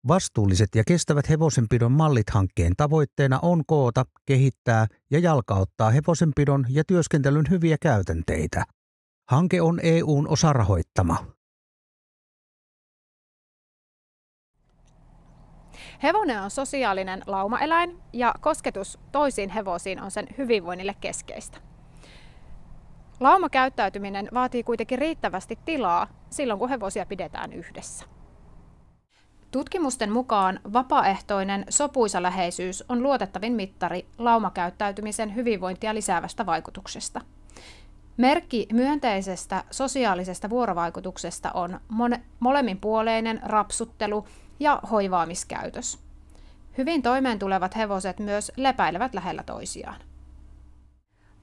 Vastuulliset ja kestävät hevosenpidon mallit -hankkeen tavoitteena on koota, kehittää ja jalkauttaa hevosenpidon ja työskentelyn hyviä käytänteitä. Hanke on EU:n osarahoittama. Hevonen on sosiaalinen laumaeläin ja kosketus toisiin hevosiin on sen hyvinvoinnille keskeistä. Laumakäyttäytyminen vaatii kuitenkin riittävästi tilaa silloin, kun hevosia pidetään yhdessä. Tutkimusten mukaan vapaaehtoinen sopuisa läheisyys on luotettavin mittari laumakäyttäytymisen hyvinvointia lisäävästä vaikutuksesta. Merkki myönteisestä sosiaalisesta vuorovaikutuksesta on molemminpuoleinen rapsuttelu ja hoivaamiskäytös. Hyvin toimeentulevat hevoset myös lepäilevät lähellä toisiaan.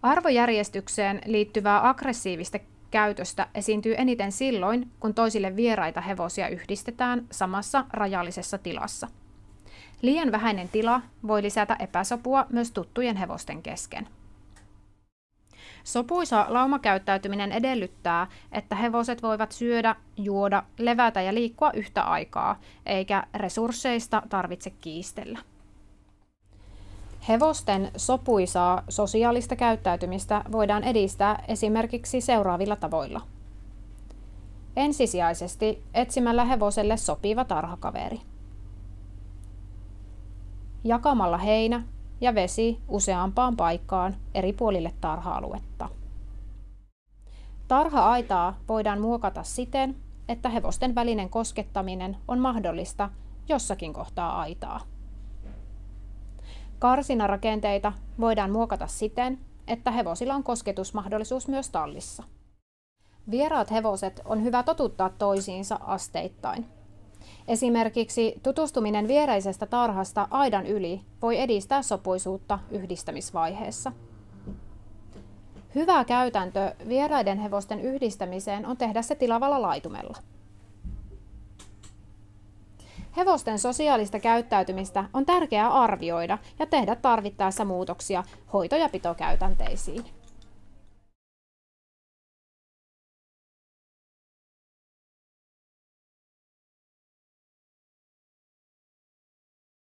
Arvojärjestykseen liittyvää aggressiivista käytöstä esiintyy eniten silloin, kun toisille vieraita hevosia yhdistetään samassa rajallisessa tilassa. Liian vähäinen tila voi lisätä epäsopua myös tuttujen hevosten kesken. Sopuisa laumakäyttäytyminen edellyttää, että hevoset voivat syödä, juoda, levätä ja liikkua yhtä aikaa, eikä resursseista tarvitse kiistellä. Hevosten sopuisaa sosiaalista käyttäytymistä voidaan edistää esimerkiksi seuraavilla tavoilla. Ensisijaisesti etsimällä hevoselle sopiva tarhakaveri. Jakamalla heinä ja vesi useampaan paikkaan eri puolille tarha-aluetta. Tarha-aitaa voidaan muokata siten, että hevosten välinen koskettaminen on mahdollista jossakin kohtaa aitaa. Karsinarakenteita voidaan muokata siten, että hevosilla on kosketusmahdollisuus myös tallissa. Vieraat hevoset on hyvä totuttaa toisiinsa asteittain. Esimerkiksi tutustuminen viereisestä tarhasta aidan yli voi edistää sopuisuutta yhdistämisvaiheessa. Hyvä käytäntö vieraiden hevosten yhdistämiseen on tehdä se tilavalla laitumella. Hevosten sosiaalista käyttäytymistä on tärkeää arvioida ja tehdä tarvittaessa muutoksia hoito- ja pitokäytänteisiin.